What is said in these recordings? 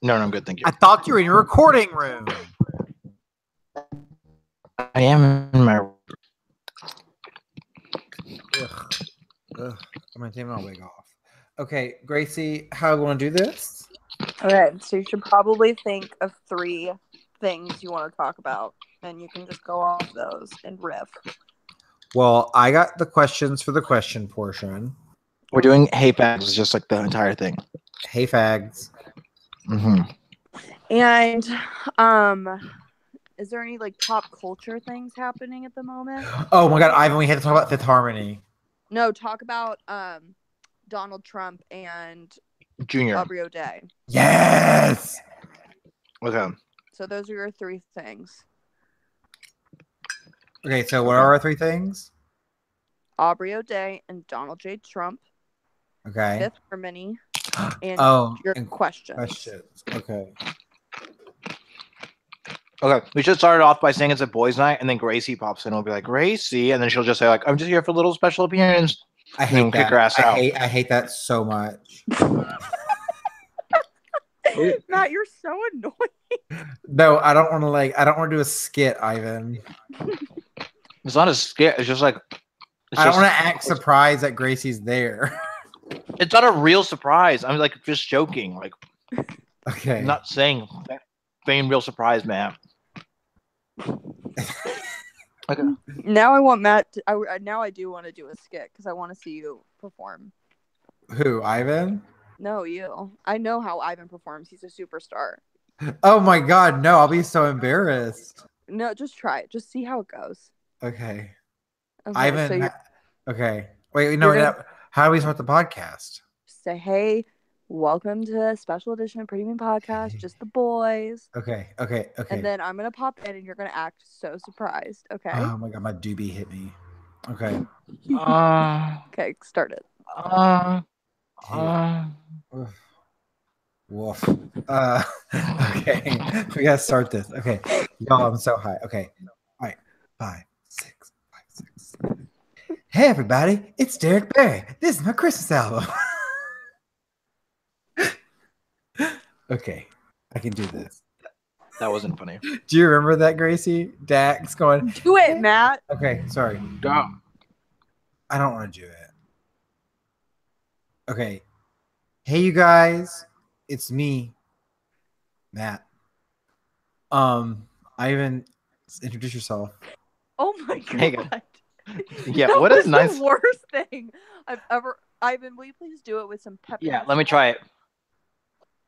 No, I'm good. Thank you. I thought you were in your recording room. I am in my. Ugh. I'm gonna take my wig off. Okay, Gracie, how do you want to do this? Okay, so you should probably think of 3 things you want to talk about, and you can just go off those and riff. Well, I got the questions for the question portion. We're doing hey fags, just like the entire thing. Hey, fags. Mm-hmm. And is there any like pop culture things happening at the moment? Oh my God, Ivan, we had to talk about Fifth Harmony. No, talk about Donald Trump and Junior. Aubrey O'Day. Yes. Okay. So those are your 3 things. Okay, so what are our 3 things? Aubrey O'Day and Donald J. Trump. Okay. Fifth Harmony. And your questions. Okay. Okay. We should start it off by saying it's a boys' night, and then Gracie pops in. We'll be like, Gracie, and then she'll just say like, I'm just here for a little special appearance. I hate that. Kick her ass out. I hate that so much. Matt, you're so annoying. No, I don't want to I don't want to do a skit, Ivan. It's not a skit. It's just like. I don't want to act surprised that Gracie's there. It's not a real surprise. I'm like just joking. Like, okay. I'm not saying feign real surprise, man. Okay. Now I want Matt. Now I do want to do a skit because I want to see you perform. Who, Ivan? No, you. I know how Ivan performs. He's a superstar. Oh my God, no! I'll be so embarrassed. No, just try it. Just see how it goes. Okay. Ivan. So okay. Wait, no. How do we start the podcast? Say, hey, welcome to a special edition of Pretty Mean Podcast, just the boys. Okay. And then I'm going to pop in and you're going to act so surprised, okay? Oh my God, my doobie hit me. Okay. Okay, start it. Woof. Okay. We got to start this. Okay. Y'all, I'm so high. Okay. All right. 5, 6, 5, 6. Hey everybody, it's Derek Barry. This is my Christmas album. Okay, I can do this. That wasn't funny. Do you remember that, Gracie? Dax going, do it, Matt. Okay, sorry. Go. I don't want to do it. Okay. Hey you guys, it's me, Matt. Ivan, introduce yourself. Oh my God. Hey, yeah, what is nice? The worst thing I've ever. Ivan, will you please do it with some pepper? Yeah, let me try it.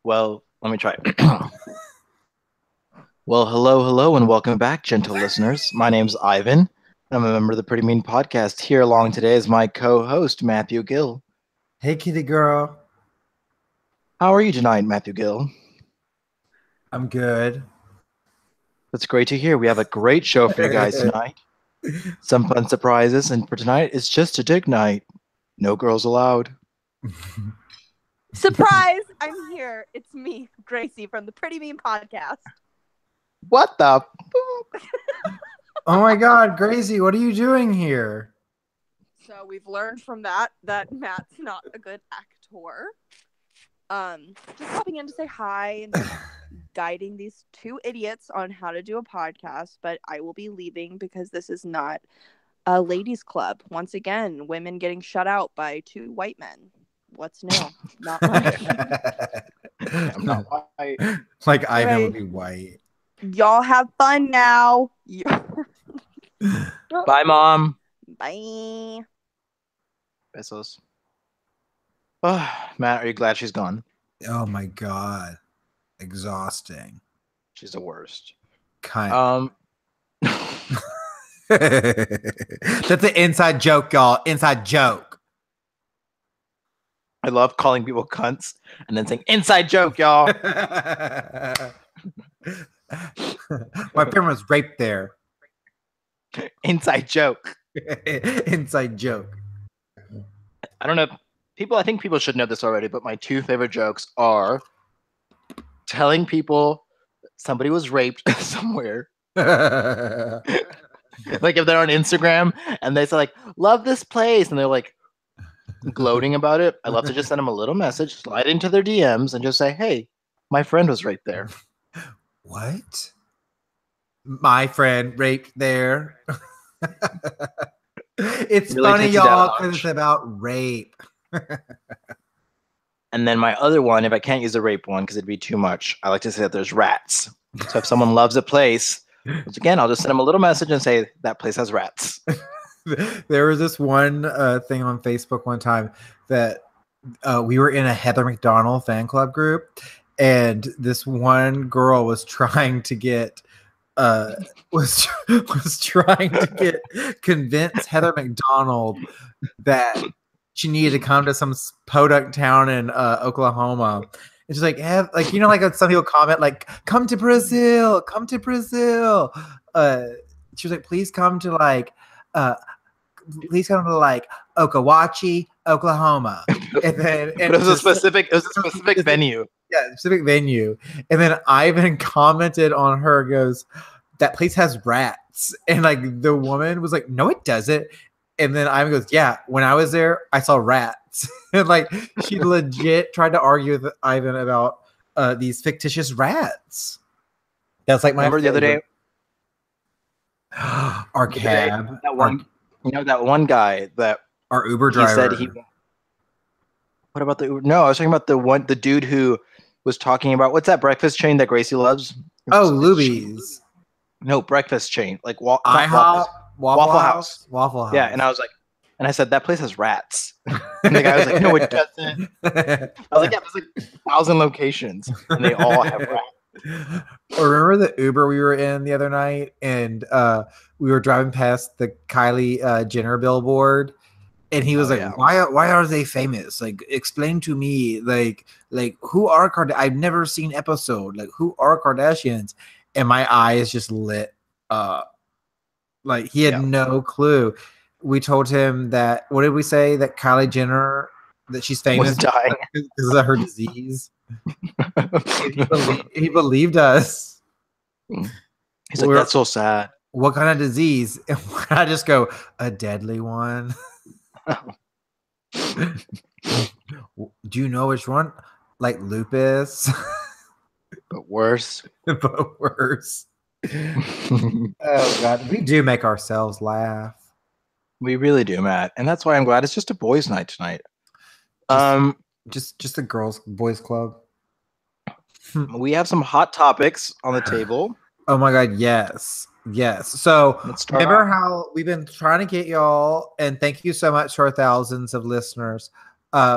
Well, let me try it. Well, hello, and welcome back, gentle listeners. My name's Ivan. I'm a member of the Pretty Mean Podcast. Here along today is my co-host, Matthew Gill. Hey, kitty girl. How are you tonight, Matthew Gill? I'm good. That's great to hear. We have a great show for you guys tonight. Some fun surprises, and for tonight, it's just a dick night. No girls allowed. Surprise! I'm here. It's me, Gracie, from the Pretty Mean Podcast. What the? Oh my God, Gracie, what are you doing here? So we've learned from that Matt's not a good actor. Just popping in to say hi and guiding these 2 idiots on how to do a podcast, but I will be leaving because this is not a ladies' club. Once again, women getting shut out by 2 white men. What's new? Not much. I'm not white. Like Ivan would be white. Y'all have fun now. Bye, Mom. Bye. Besos. Oh, Matt, are you glad she's gone? Oh my God. Exhausting. She's the worst. Kind. That's an inside joke, y'all. Inside joke. I love calling people cunts and then saying inside joke, y'all. My parent was raped there. Inside joke. Inside joke. I don't know. I think people should know this already, but my 2 favorite jokes are telling people somebody was raped somewhere. Like if they're on Instagram and they say like, love this place, and they're like gloating about it. I love to just send them a little message, slide into their DMs and just say, hey, My friend was right there. What? My friend raped there. It's Really funny, takes it down a y'all, because notch. it's about rape. And then my other one, if I can't use the rape one because it'd be too much, I like to say that there's rats. So if someone loves a place, once again, I'll just send them a little message and say that place has rats. There was this one thing on Facebook one time that we were in a Heather McDonald fan club group, and this one girl was trying to get was trying to convince Heather McDonald that she needed to come to some podunk town in Oklahoma. And she's like, like, you know, like some people comment like, come to Brazil, come to Brazil. She was like, please come to like Okawachi, Oklahoma. And then But it was a specific venue. Yeah, specific venue. And then Ivan commented on her, goes, that place has rats. And like the woman was like, no, it doesn't. And then Ivan goes, yeah, when I was there, I saw rats. And like she legit tried to argue with Ivan about these fictitious rats. That's like my Remember the other day? Our cab. That one, that one guy that our Uber driver. He said he. What about the Uber? No, I was talking about the dude who was talking about what's that breakfast chain that Gracie loves? Oh, Luby's. No, breakfast chain like IHOP, Waffle House. Waffle House. Yeah, and I was like, and I said that place has rats. And the guy was like, no, it doesn't. I was like, yeah, there's like 1,000 locations, and they all have rats. Remember the Uber we were in the other night, and we were driving past the Kylie Jenner billboard, and he was why are they famous? Like, explain to me, like who are I've never seen episode. Like, who are Kardashians? And my eyes just lit up. Like, he had no clue. We told him that, what did we say? That Kylie Jenner, that she's famous was dying because of her disease. He believed us. He's like, that's so sad. What kind of disease? And I just go, a deadly one. Do you know which one? Like lupus. But worse. But worse. Oh God, we do make ourselves laugh. We really do, Matt, and that's why I'm glad it's just a boys' night tonight. Just a boys club. We have some hot topics on the table. Oh my God, yes. So remember how we've been trying to get y'all, and thank you so much to our thousands of listeners.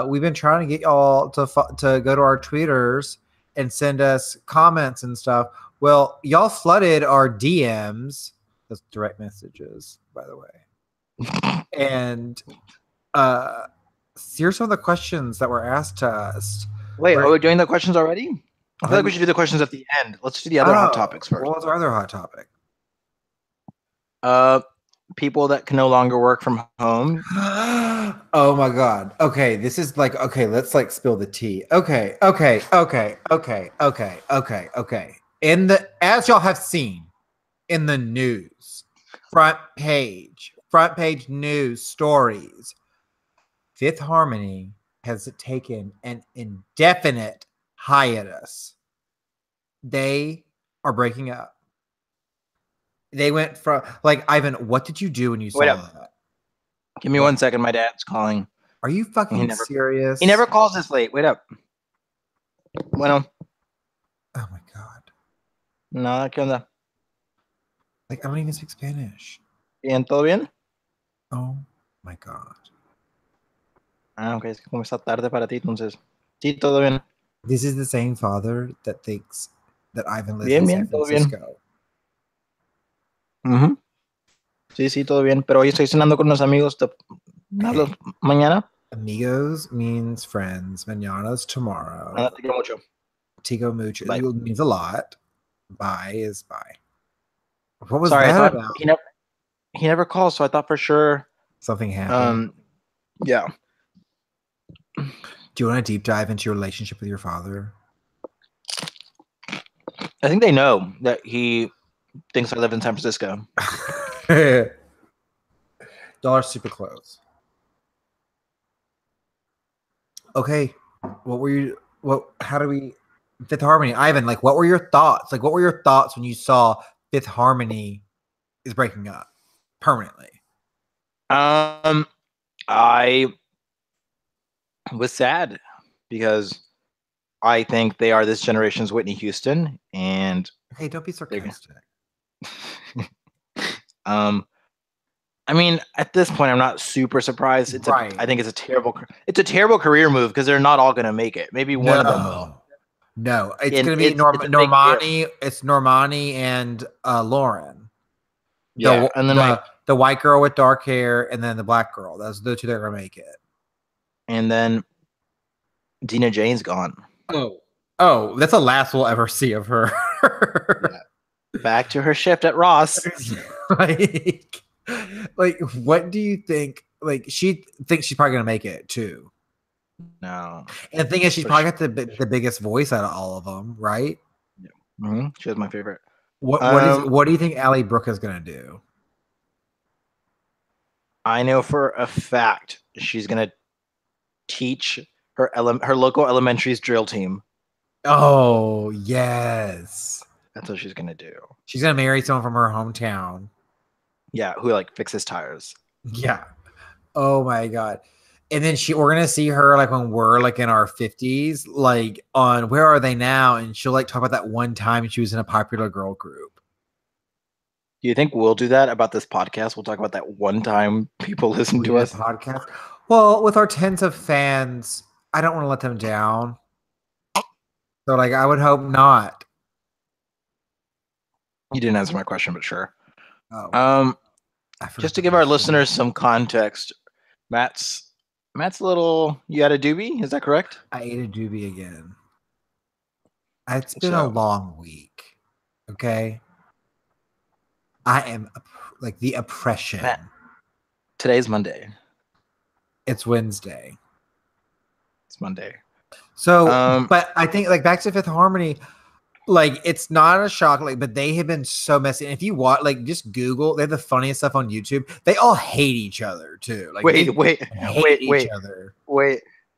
We've been trying to get y'all to go to our Twitters and send us comments and stuff. Well, y'all flooded our DMs. That's direct messages, by the way. And here's some of the questions that were asked to us. Wait, are we doing the questions already? I feel like we should do the questions at the end. Let's do the other hot topics first. What's our other hot topic? People that can no longer work from home. Oh my God. Okay, this is like, okay, let's like spill the tea. Okay. As y'all have seen in the news, front page news stories, Fifth Harmony has taken an indefinite hiatus. They are breaking up. They went from, like, Ivan, what did you do when you saw that? Give me 1 second. My dad's calling. Are you fucking serious? He never calls this late. Wait up. Bueno. Oh my God. No, ¿qué onda? Like, I don't even speak Spanish. Bien, ¿todo bien? Oh my God. Ah, ok. Es que como está tarde para ti, entonces. Sí, todo bien. This is the same father that thinks that Ivan lives in San Francisco. Sí, todo bien. Pero hoy estoy cenando con unos amigos. ¿Hablo mañana? Amigos means friends. Mañana's tomorrow. Te quiero mucho. Tigo mucho. Bye. It means a lot. Bye is bye. What was that about? He never calls, so I thought for sure something happened. Yeah. Do you want to deep dive into your relationship with your father? I think they know that he thinks I live in San Francisco. Y'all are super close. Okay. How do we Fifth Harmony. Ivan, like, what were your thoughts? Like, what were your thoughts when you saw Fifth Harmony is breaking up permanently? I was sad because I think they are this generation's Whitney Houston, and Hey, don't be sarcastic. I mean, at this point, I'm not super surprised. Right. I think it's a terrible career move because they're not all going to make it. Maybe one of them will. No, it's And going to be it's a big Normani. It's Normani and Lauren. Yeah, and then the white girl with dark hair, and then the black girl. Those the two that are going to make it. And then Dina Jane's gone. Oh, that's the last we'll ever see of her. Yeah. Back to her shift at Ross. like, what do you think? Like, she thinks she's probably gonna make it too. No, and the thing is, she's probably got the biggest voice out of all of them, right? Yeah. Mm-hmm. She was my favorite. What do you think Ally Brooke is gonna do? I know for a fact she's gonna teach her local elementary's drill team. Oh yes, that's what she's gonna do. She's gonna marry someone from her hometown. Yeah, who like fixes tires. Yeah. Oh my god. And then we're gonna see her like when we're like in our 50s, like on Where Are They Now? And she'll like talk about that one time she was in a popular girl group. Do you think we'll do that about this podcast? We'll talk about that one time people listen to us. Podcast. Well, with our tens of fans, I don't want to let them down. So like I would hope not. You didn't answer my question, but sure. Oh. Just to give our listeners some context, Matt's little, you had a doobie, is that correct? I ate a doobie again. It's been a long week. Okay. I am like the oppression. Matt, today's Monday. It's Wednesday. It's Monday. So, but I think like back to Fifth Harmony, like it's not a shock, like, but they have been so messy. And if you watch, like, just Google, they have the funniest stuff on YouTube. They all hate each other too. Like, wait.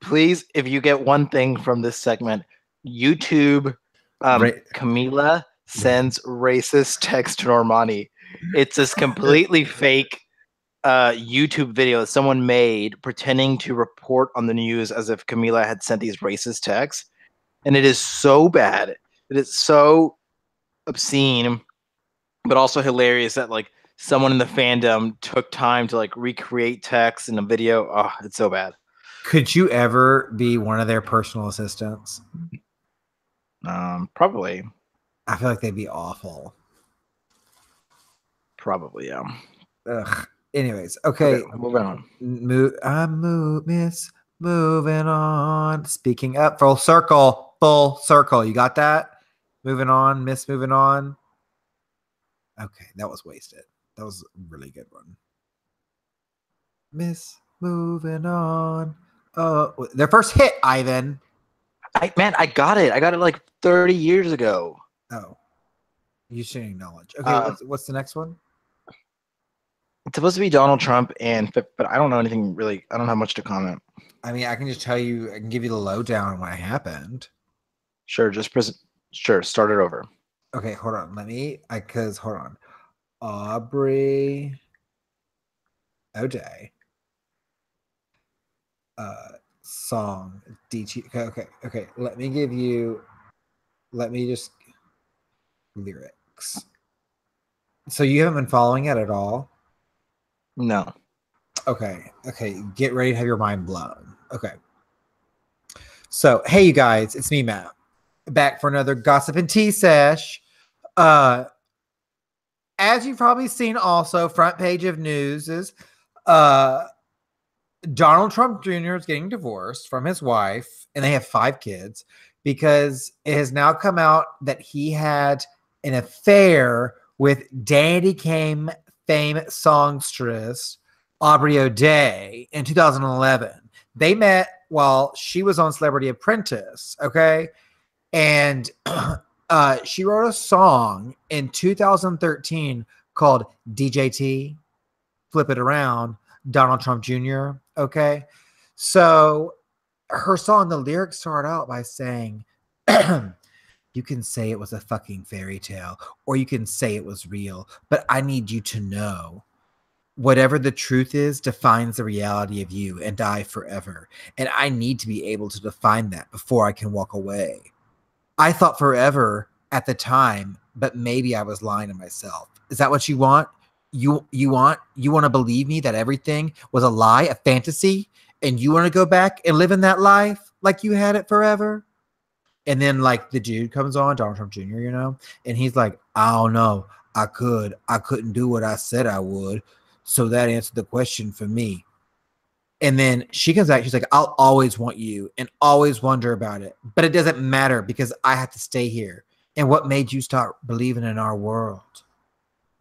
Please, if you get one thing from this segment, YouTube, Camila sends racist text to Normani. It's this completely fake YouTube video that someone made pretending to report on the news as if Camila had sent these racist texts, and it is so bad. It is so obscene, but also hilarious that like someone in the fandom took time to like recreate text in a video. Oh, it's so bad. Could you ever be one of their personal assistants? Probably. I feel like they'd be awful. Probably, yeah. Ugh. Anyways, okay. Moving on. Moving on. Speaking up, full circle. You got that? Moving on, moving on. Okay, that was wasted. That was a really good one. Moving on. Oh, their first hit, Ivan. I got it. I got it like 30 years ago. Oh, you should acknowledge. Okay, what's the next one? It's supposed to be Donald Trump but I don't know anything really. I don't have much to comment. I mean, I can just tell you. I can give you the lowdown on what happened. Sure, start it over. Okay, hold on. Hold on. Aubrey O'Day. Song DT. Okay. Let me just lyrics. So you haven't been following it at all? No. Okay. Get ready to have your mind blown. Okay. So, hey, you guys, it's me, Matt, back for another Gossip and Tea Sesh. As you've probably seen also, front page of news is Donald Trump Jr. is getting divorced from his wife, and they have 5 kids, because it has now come out that he had an affair with Danity Kane fame songstress Aubrey O'Day in 2011. They met while she was on Celebrity Apprentice, okay? And she wrote a song in 2013 called DJT, Flip It Around, Donald Trump Jr., okay? So her song, the lyrics start out by saying, You can say it was a fucking fairy tale, or you can say it was real, but I need you to know whatever the truth is defines the reality of you and I forever. And I need to be able to define that before I can walk away. I thought forever at the time, but maybe I was lying to myself. Is that what you want? You want to believe me that everything was a lie, a fantasy, and you want to go back and live in that life like you had it forever? And then like the dude comes on, Donald Trump Jr., you know, and he's like, I don't know. I couldn't do what I said I would. So that answered the question for me. And then she comes back. She's like, I'll always want you and always wonder about it. But it doesn't matter because I have to stay here. And what made you start believing in our world?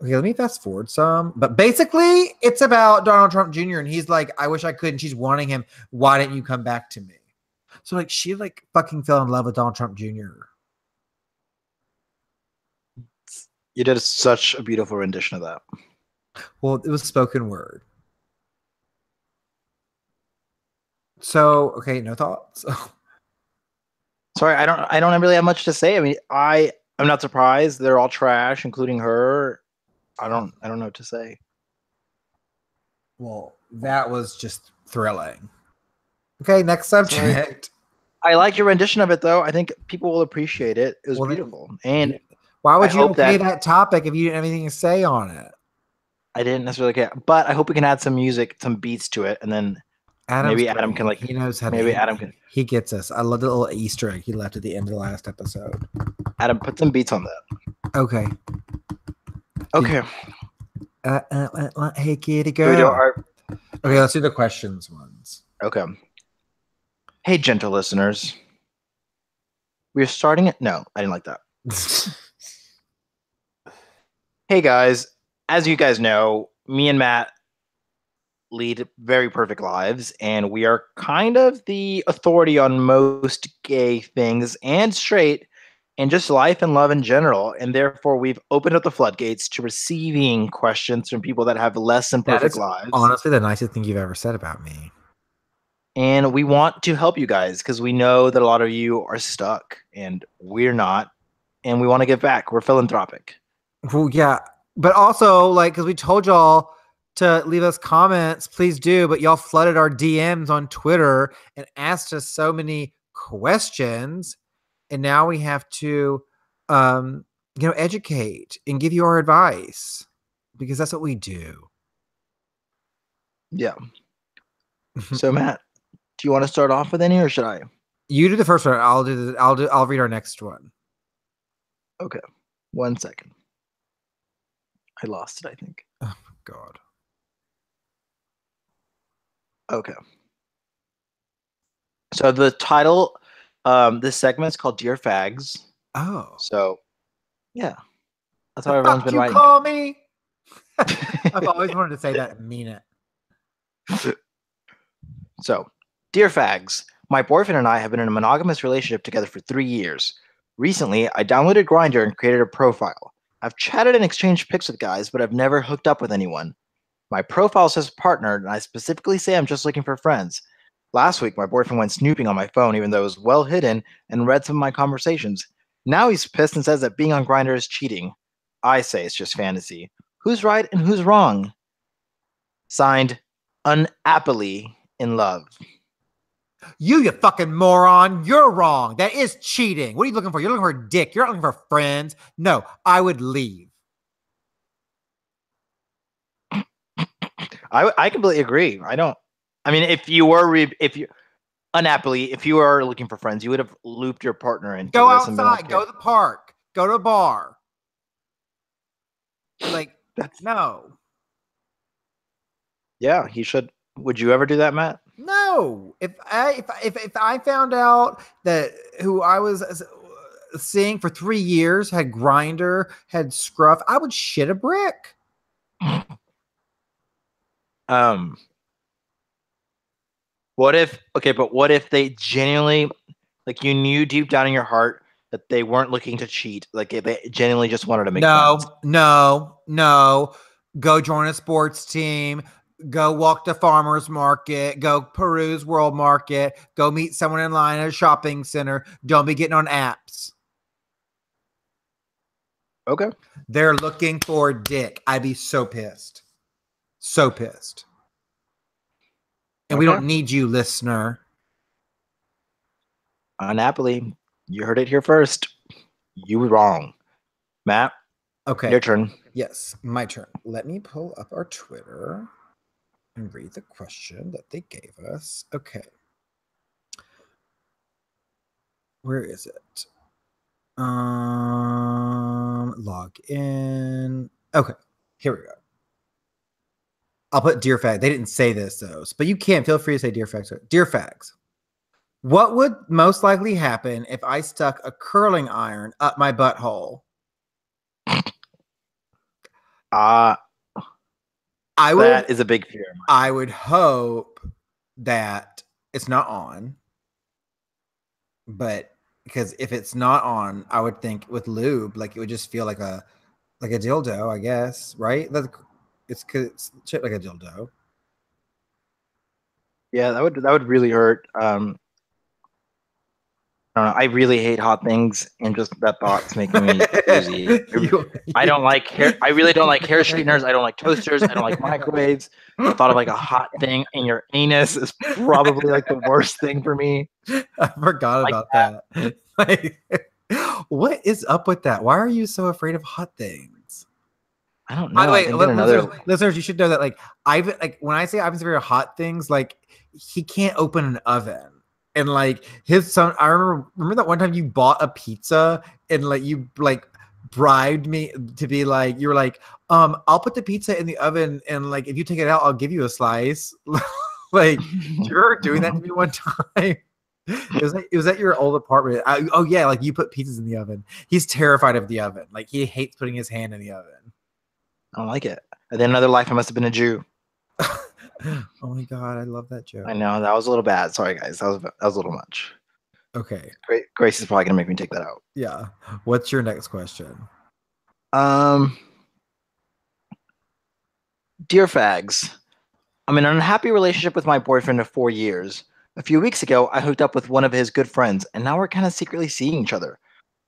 Okay, let me fast forward some. But basically, it's about Donald Trump Jr. And he's like, I wish I could. And she's wanting him. Why didn't you come back to me? So like she like fucking fell in love with Donald Trump Jr. You did such a beautiful rendition of that. Well, it was spoken word. So, okay, no thoughts. Sorry, I don't really have much to say. I mean, I'm not surprised. They're all trash, including her. I don't know what to say. Well, that was just thrilling. Okay, next subject. I liked your rendition of it, though. I think people will appreciate it. It was beautiful. And why would you okay that topic if you didn't have anything to say on it? I didn't necessarily care, but I hope we can add some music, some beats to it, and then maybe Adam can he knows how. Maybe Adam can. He gets us. I love the little Easter egg he left at the end of the last episode. Adam, put some beats on that. Okay. Okay. Hey, kitty girl. Okay, let's do the questions ones. Okay. Hey, gentle listeners. We're starting it. No, I didn't like that. Hey, guys. As you guys know, me and Matt lead very perfect lives, and we are kind of the authority on most gay things and straight and just life and love in general. And therefore, we've opened up the floodgates to receiving questions from people that have less than perfect lives. Honestly, the nicest thing you've ever said about me. And we want to help you guys because we know that a lot of you are stuck and we're not. And we want to give back. We're philanthropic. Well, yeah. But also, like, because we told y'all to leave us comments, please do. But y'all flooded our DMs on Twitter and asked us so many questions. And now we have to, educate and give you our advice because that's what we do. Yeah. So, Matt, do you want to start off with any, or should I? You do the first one. I'll read our next one. Okay. 1 second. I lost it, I think. Oh, my God. Okay. So the title, this segment is called Dear Fags. Oh. So, yeah. That's how everyone's been writing. Call me? I've always wanted to say that and mean it. So, Dear Fags, my boyfriend and I have been in a monogamous relationship together for 3 years. Recently, I downloaded Grindr and created a profile. I've chatted and exchanged pics with guys, but I've never hooked up with anyone. My profile says partnered, and I specifically say I'm just looking for friends. Last week, my boyfriend went snooping on my phone, even though it was well hidden, and read some of my conversations. Now he's pissed and says that being on Grindr is cheating. I say it's just fantasy. Who's right and who's wrong? Signed, Unhappily in Love. You fucking moron. You're wrong. That is cheating. What are you looking for? You're looking for a dick. You're not looking for friends. No, I would leave. I completely agree. If you were unhappily, if you were looking for friends, you would have looped your partner into go this. Outside, go to the park, go to a bar. Like, no. Yeah, he should. Would you ever do that, Matt? No. If I found out that who I was seeing for 3 years had Grindr, had Scruff, I would shit a brick. What if they genuinely, like, you knew deep down in your heart that they weren't looking to cheat, like they genuinely just wanted to make friends? No. Go join a sports team. Go walk to farmer's market. Go peruse World Market. Go meet someone in line at a shopping center. Don't be getting on apps. Okay. They're looking for dick. I'd be so pissed. So pissed. And we don't need you, listener. Unhappily, you heard it here first. You were wrong. Matt, okay. Your turn. Yes, my turn. Let me pull up our Twitter and read the question that they gave us. Okay. Where is it? Log in. Okay, here we go. I'll put Dear Fag. They didn't say this though, but you can. Feel free to say Dear Fags. Dear Fags. What would most likely happen if I stuck a curling iron up my butthole? That is a big fear. I would hope that it's not on. But because if it's not on, I would think with lube, like it would just feel like a dildo, I guess, right? It's shaped like a dildo. Yeah, that would really hurt. I really hate hot things, and just that thought's making me queasy. I don't like hair. I really don't like hair straighteners. I don't like toasters. I don't like microwaves. The thought of like a hot thing in your anus is probably like the worst thing for me. I forgot about that. Like, what is up with that? Why are you so afraid of hot things? I don't know. By the way, listeners, you should know that when I say Ivan's afraid of hot things, like he can't open an oven. And like his son, I remember that one time you bought a pizza and like you like bribed me to be like, you were like, I'll put the pizza in the oven and like if you take it out, I'll give you a slice. Like you're doing that to me one time. It was at your old apartment. Oh yeah, like you put pizzas in the oven. He's terrified of the oven. Like he hates putting his hand in the oven. I don't like it. And then another life, I must have been a Jew. Oh my god, I love that joke. I know that was a little bad. Sorry, guys, that was a little much. Okay, Grace is probably gonna make me take that out. Yeah. What's your next question? Dear Fags, I'm in an unhappy relationship with my boyfriend of 4 years. A few weeks ago, I hooked up with one of his good friends, and now we're kind of secretly seeing each other.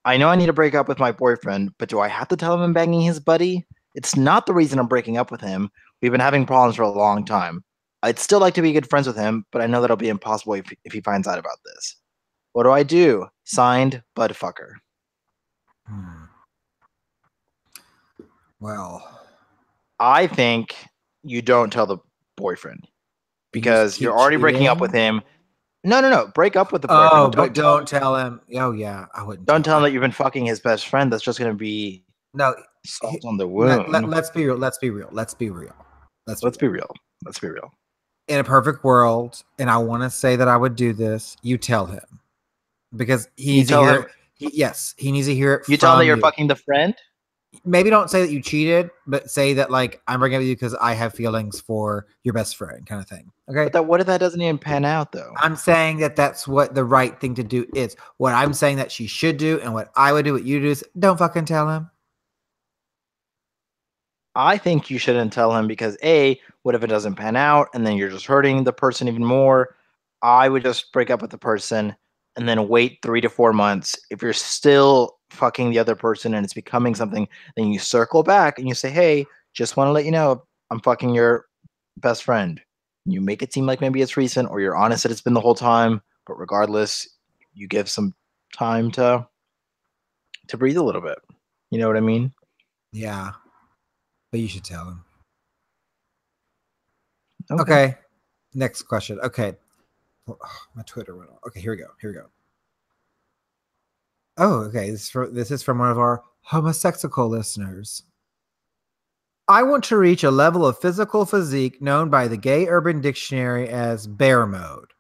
I know I need to break up with my boyfriend, but do I have to tell him I'm banging his buddy? It's not the reason I'm breaking up with him. We've been having problems for a long time. I'd still like to be good friends with him, but I know that'll be impossible if he finds out about this. What do I do? Signed, Budfucker. Well, I think you don't tell the boyfriend because you're already breaking up with him. No. Break up with the boyfriend. Oh, but don't tell him. Oh, yeah. I wouldn't. Don't tell him that you've been fucking his best friend. That's just going to be salt on the wound. Let's be real. Let's be real. In a perfect world, and I want to say that I would do this, you tell him. Because he needs to hear it. Yes, he needs to hear it. You tell him that you're fucking the friend? Maybe don't say that you cheated, but say that like I'm breaking up with you because I have feelings for your best friend, kind of thing. Okay. But what if that doesn't even pan out, though? I'm saying that that's what the right thing to do is. What I'm saying that she should do, and what I would do, what you do is don't fucking tell him. I think you shouldn't tell him because what if it doesn't pan out, and then you're just hurting the person even more? I would just break up with the person and then wait 3 to 4 months. If you're still fucking the other person and it's becoming something, then you circle back and you say, hey, just want to let you know I'm fucking your best friend. You make it seem like maybe it's recent, or you're honest that it's been the whole time, but regardless, you give some time to breathe a little bit. You know what I mean? Yeah. But you should tell him. Okay. Next question. Okay. Oh, my Twitter went off. Okay, here we go. Oh, okay. This is from one of our homosexual listeners. I want to reach a level of physical physique known by the Gay Urban Dictionary as bear mode.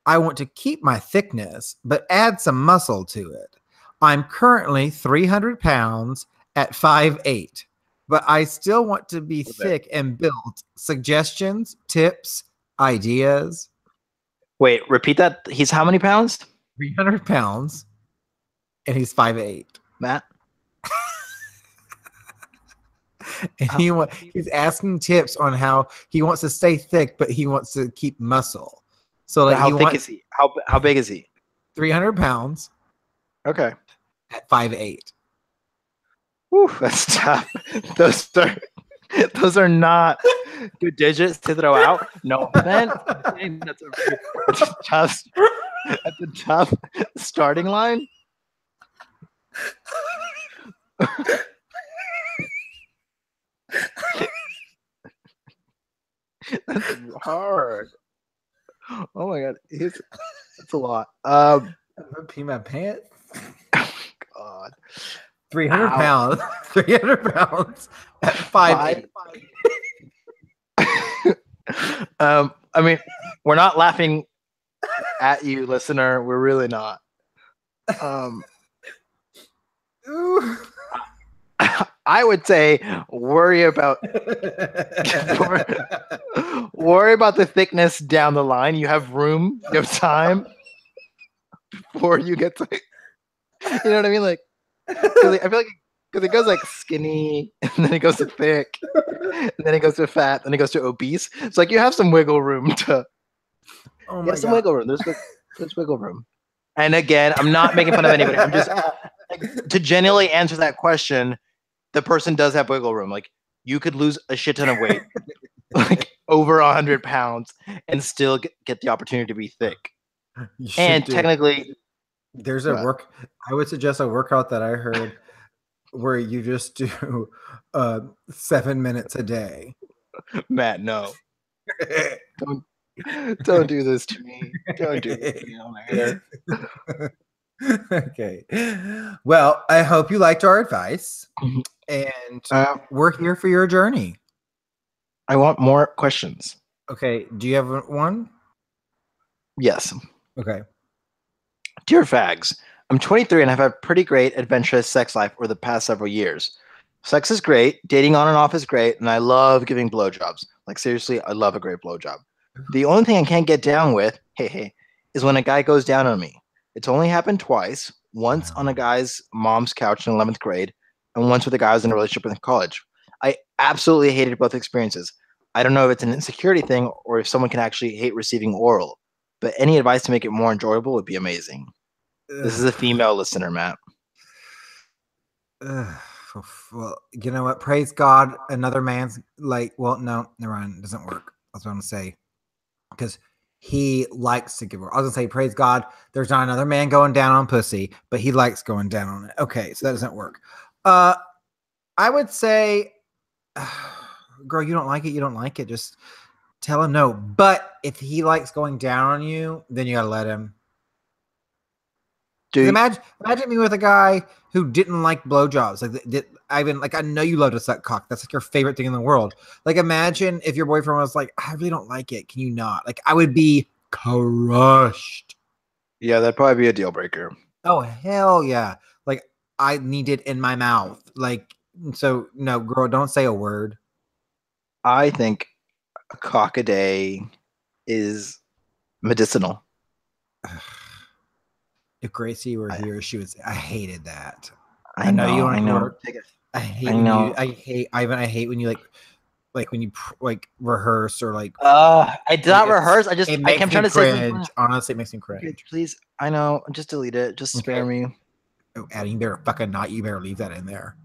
I want to keep my thickness, but add some muscle to it. I'm currently 300 pounds at 5'8", but I still want to be thick and built. Suggestions, tips, ideas? Wait, repeat that. He's how many pounds? 300 pounds, and he's 5'8". Matt? And he's asking tips on how he wants to stay thick, but he wants to keep muscle. So like, how thick is he? How big is he? 300 pounds. Okay. At 5'8". Whew, that's tough. Those are not good digits to throw out. No offense. That's a tough starting line. That's hard. Oh my god, that's a lot. I'm gonna pee my pants. God, 300 pounds. 300 pounds at 5'8". I mean, we're not laughing at you, listener. We're really not. I would say worry about the thickness down the line. You have room, you have time before you get to, you know what I mean? Like, I feel like because it goes like skinny, and then it goes to thick, and then it goes to fat, then it goes to obese. It's like you have some wiggle room to. Oh my some wiggle room. There's wiggle room. And again, I'm not making fun of anybody. I'm just to genuinely answer that question. The person does have wiggle room. Like you could lose a shit ton of weight, like over 100 pounds, and still get the opportunity to be thick. And technically, there's a I would suggest a workout that I heard where you just do 7 minutes a day. Matt, no, don't do this to me. Don't do this to me on air. Okay. Well, I hope you liked our advice. And we're here for your journey. I want more questions. Okay. Do you have one? Yes. Okay. Dear Fags, I'm 23 and I've had pretty great adventurous sex life over the past several years. Sex is great. Dating on and off is great. And I love giving blowjobs. Like, seriously, I love a great blowjob. The only thing I can't get down with, is when a guy goes down on me. It's only happened twice. Once on a guy's mom's couch in 11th grade, and once with a guy I was in a relationship with in college. I absolutely hated both experiences. I don't know if it's an insecurity thing or if someone can actually hate receiving oral, but any advice to make it more enjoyable would be amazing. This is a female listener, Matt. Well, you know what? Praise God. Another man's like, well, no, never mind. It doesn't work. That's what I'm going to say. Because he likes to give oral. I was going to say, praise God. There's not another man going down on pussy, but he likes going down on it. Okay, so that doesn't work. I would say, girl, you don't like it. You don't like it. Just tell him no. But if he likes going down on you, then you got to let him. Imagine me with a guy who didn't like blowjobs. Like, I know you love to suck cock. That's like your favorite thing in the world. Like, imagine if your boyfriend was like, I really don't like it. Can you not? Like, I would be crushed. Yeah, that'd probably be a deal breaker. Oh, hell yeah. Like, I need it in my mouth. Like, so no, girl, don't say a word. I think a cock a day is medicinal. If Gracie were here, she would say, I hated that. I know you want to work. I hate when you like when you rehearse or like. I did not rehearse. I kept trying to say. Honestly, it makes me cringe. Okay, please, I know. Just delete it. Just spare me. Oh, Adam, you better fucking not. You better leave that in there.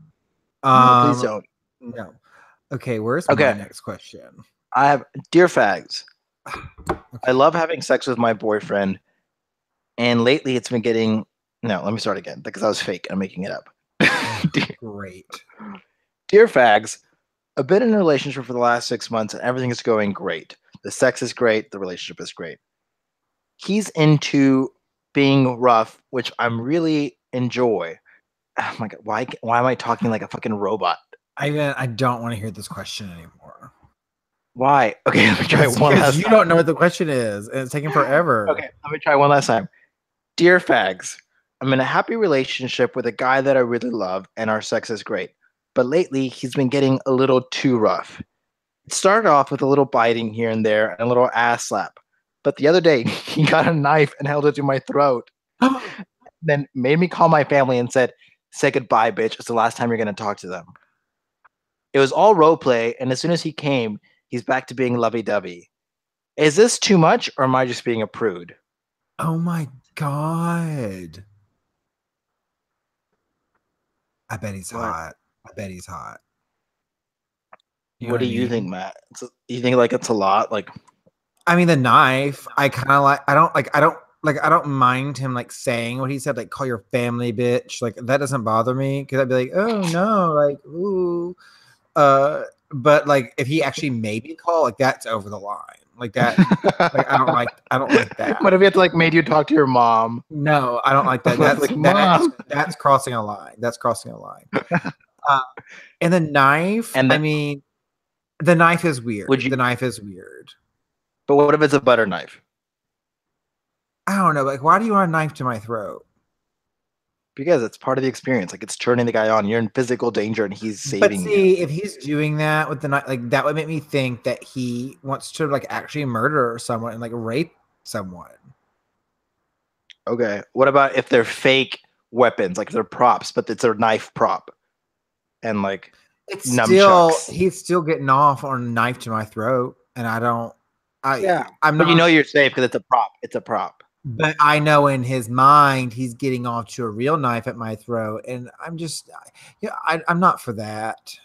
No, please don't. No. Okay, where's my next question? I have, dear Fags. Okay. I love having sex with my boyfriend. And lately it's been getting, no, let me start again because I was fake. I'm making it up. Great. Dear Fags, I've been in a relationship for the last 6 months and everything is going great. The sex is great. The relationship is great. He's into being rough, which I'm really enjoy. Oh my God, why am I talking like a fucking robot? I don't want to hear this question anymore. Why? Okay, let me try one last time. You don't know what the question is, and it's taking forever. Okay, let me try one last time. Dear Fags, I'm in a happy relationship with a guy that I really love, and our sex is great. But lately, he's been getting a little too rough. It started off with a little biting here and there and a little ass slap. But the other day, he got a knife and held it to my throat. Then made me call my family and said, say goodbye, bitch. It's the last time you're going to talk to them. It was all role play, and as soon as he came, he's back to being lovey-dovey. Is this too much, or am I just being a prude? Oh my God. I bet he's hot. I bet he's hot. What do you think, Matt? What do you think, Matt? You think like it's a lot? Like, I mean, the knife. I kind of like. I don't mind him like saying what he said, like call your family bitch. Like that doesn't bother me because I'd be like, oh no, like ooh. But like if he actually made me call, like that's over the line. Like that. Like I don't like that. What if he had to like made you talk to your mom? No, I don't like that. That's like, Mom. That's crossing a line. That's crossing a line. And the knife. I mean, the knife is weird. The knife is weird. But what if it's a butter knife? I don't know. Like, why do you want a knife to my throat? Because it's part of the experience. Like, it's turning the guy on. You're in physical danger, and he's saving you. But see, if he's doing that with the knife, like that would make me think that he wants to like actually murder someone and like rape someone. Okay. What about if they're fake weapons, like they're props, but it's a knife prop, and like it's nunchucks. He's still getting off on a knife to my throat, and I don't. I'm not. But you know you're safe because it's a prop. It's a prop. But I know in his mind he's getting off to a real knife at my throat, and I'm just, I'm not for that.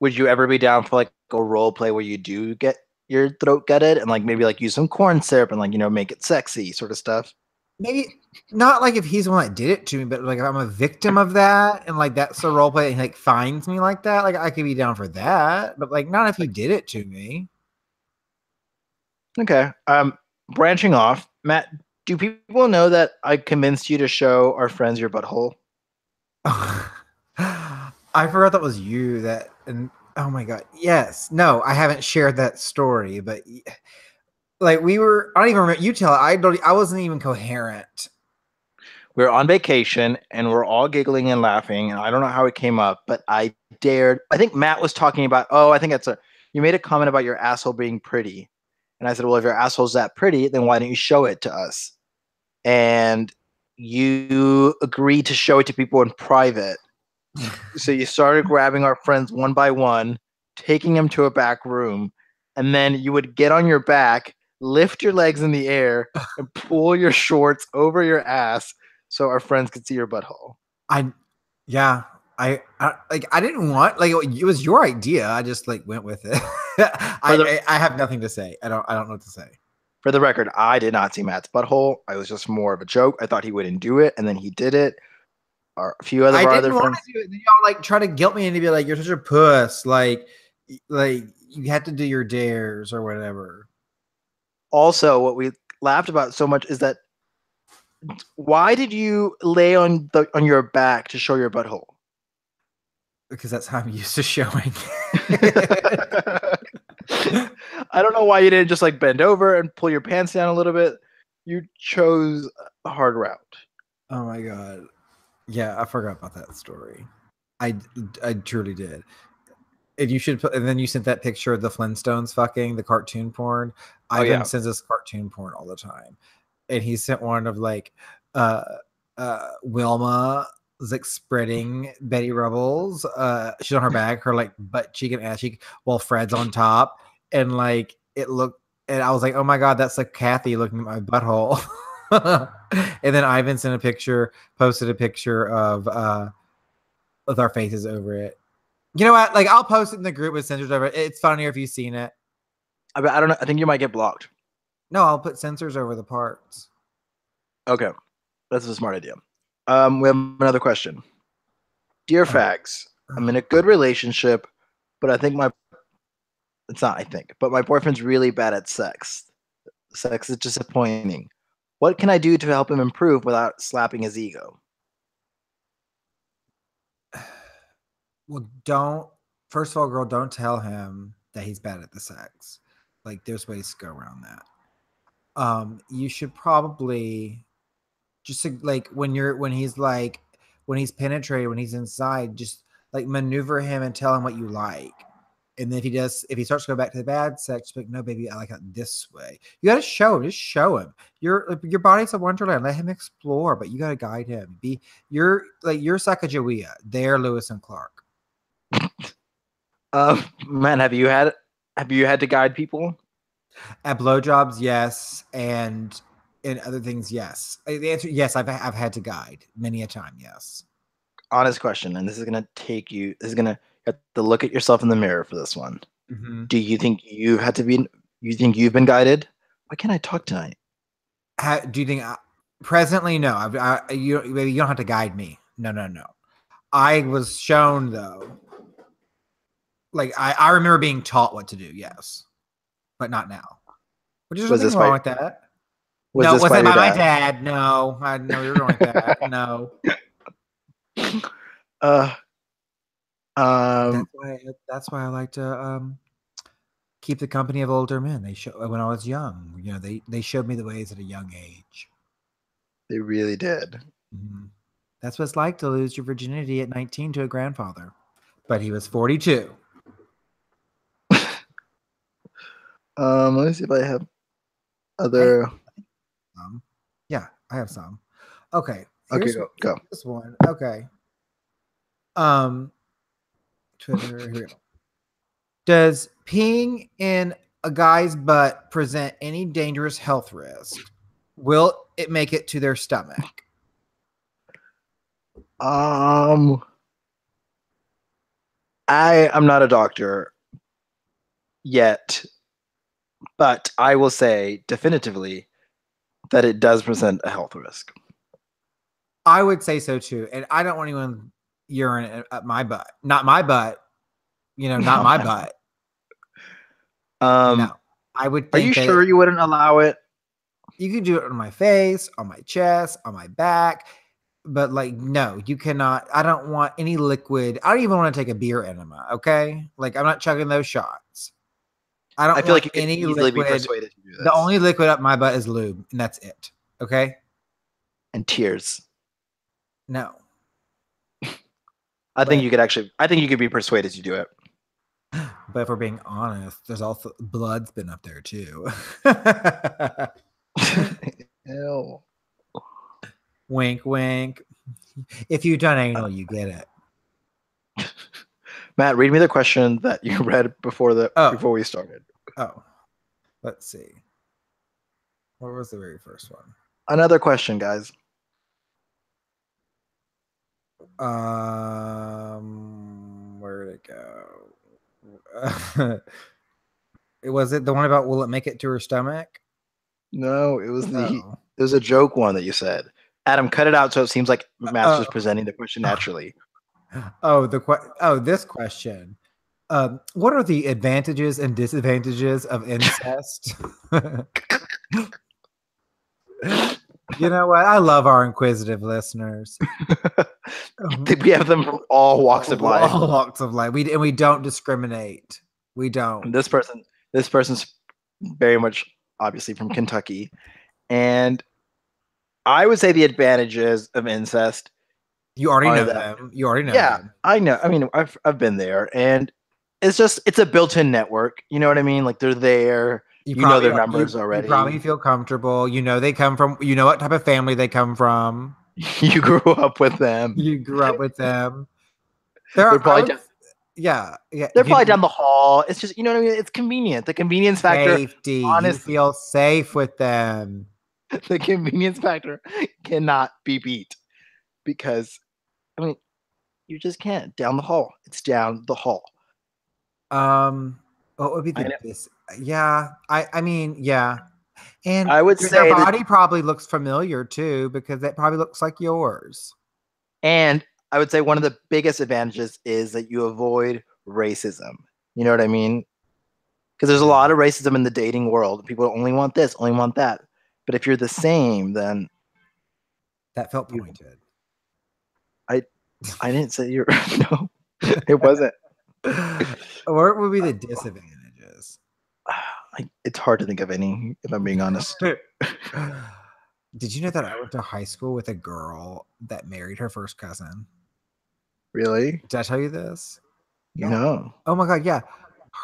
Would you ever be down for like a role play where you do get your throat gutted and like maybe like use some corn syrup and like make it sexy sort of stuff? Maybe not like if he's the one that did it to me, but like if I'm a victim of that and like that's a role play and he like finds me like that, like I could be down for that, but like not if he did it to me. Okay. Branching off, Matt, do people know that I convinced you to show our friends your butthole? I forgot that was you that, and oh my God. Yes. No, I haven't shared that story, but like I don't even remember, you tell it. I wasn't even coherent. We were on vacation and we're all giggling and laughing. And I don't know how it came up, but I think Matt was talking about, you made a comment about your asshole being pretty. And I said, well, if your asshole's that pretty, then why don't you show it to us? And you agreed to show it to people in private. So you started grabbing our friends one by one, taking them to a back room, and then you would get on your back, lift your legs in the air, and pull your shorts over your ass so our friends could see your butthole. I didn't want, like, it was your idea. I just like went with it. I have nothing to say. I don't know what to say. For the record, I did not see Matt's butthole. I was just more of a joke. I thought he wouldn't do it, and then he did it. Or a few other of our other friends. Do it. Then y'all like try to guilt me into be like, you're such a puss. Like you have to do your dares or whatever. Also, what we laughed about so much is that why did you lay on your back to show your butthole? Because that's how I'm used to showing. I don't know why you didn't just like bend over and pull your pants down a little bit. You chose a hard route. Oh my God. Yeah, I forgot about that story. I truly did. And you should and then you sent that picture of the Flintstones fucking the cartoon porn. Ivan sends us cartoon porn all the time. And he sent one of like Wilma was like spreading Betty Rubbles. She's on her back, her like butt cheek and ass cheek, while Fred's on top. And like it looked, and I was like, oh my God, that's like Kathy looking at my butthole. And then Ivan sent posted a picture of with our faces over it. You know what? Like I'll post it in the group with censors over it. It's funnier if you've seen it. I don't know. I think you might get blocked. No, I'll put censors over the parts. Okay. That's a smart idea. We have another question. Dear Fags, I'm in a good relationship, but my boyfriend's really bad at sex. Sex is disappointing. What can I do to help him improve without slapping his ego? Well, first of all, girl, don't tell him that he's bad at the sex. Like there's ways to go around that. You should probably just like when he's penetrated, when he's inside, just like maneuver him and tell him what you like. And then if he starts to go back to the bad sex, like, no, baby, I like it this way. You got to show him. Just show him. Your body's a wonderland. Let him explore, but you got to guide him. You're Sacagawea. They're Lewis and Clark. Man, have you had to guide people? At blowjobs, yes, and in other things, yes. The answer, yes, I've had to guide many a time, yes. honest question, and this is gonna take you. This is gonna you have to look at yourself in the mirror for this one. Mm-hmm. Do you think you had to be? You think you've been guided? Why can't I talk tonight? Do you think presently? No, you don't have to guide me. No. I was shown though. Like I remember being taught what to do. Yes, but not now. Which is nothing wrong with that. No, it wasn't by my dad. No, I know you're wrong with that. No. That's why I like to keep the company of older men. When I was young, they showed me the ways at a young age. They really did. Mm-hmm. That's what it's like to lose your virginity at 19 to a grandfather, but he was 42. Let me see if I have other. Yeah, I have some. Okay. Okay, go. This one. Okay. Twitter. Here we go. Does peeing in a guy's butt present any dangerous health risk? Will it make it to their stomach? I am not a doctor yet, but I will say definitively that it does present a health risk. I would say so too, and I don't want anyone urine at my butt. Not my butt. Not my butt. No, I would. Are you sure you wouldn't allow it? You could do it on my face, on my chest, on my back, but no, you cannot. I don't want any liquid. I don't even want to take a beer enema. Okay, I'm not chugging those shots. I feel like you can easily be persuaded to do this. The only liquid up my butt is lube, and that's it. Okay, and tears. No. I think you could be persuaded to do it. But if we're being honest, there's also blood's been up there too. Ew. Wink, wink. If you've done anal, you get it. Matt, read me the question that you read before we started. Oh, let's see. What was the very first one? Another question, guys. Where did it go? Was it the one about will it make it to her stomach? No, it was it was a joke one that you said. Adam, cut it out so it seems like Matt's just presenting the question naturally. This question. What are the advantages and disadvantages of incest? You know what? I love our inquisitive listeners. We have them from all walks of life. All walks of life. We don't discriminate. We don't. This person's very much obviously from Kentucky, and I would say the advantages of incest. You already know them. You already know. Yeah, them. I know. I mean, I've been there, and it's a built-in network. You know what I mean? Like they're there. You know their numbers already. You probably feel comfortable. You know they come from. You know what type of family they come from. You grew up with them. They're probably yeah. They're probably down the hall. It's just, you know what I mean? It's convenient. The convenience factor. Safety. Honestly, you feel safe with them. The convenience factor cannot be beat because, I mean, you just can't. Down the hall. It's down the hall. What would be this? Yeah. I mean, yeah. And I would say their body probably looks familiar too, because it probably looks like yours. And I would say one of the biggest advantages is that you avoid racism. You know what I mean? Because there's a lot of racism in the dating world. People only want this, only want that. But if you're the same, then that felt pointed. I didn't say you're no, it wasn't. What would be the disadvantages? It's hard to think of any, if I'm being honest. Did you know that I went to high school with a girl that married her first cousin? Really? Did I tell you this? No. Oh my God, yeah.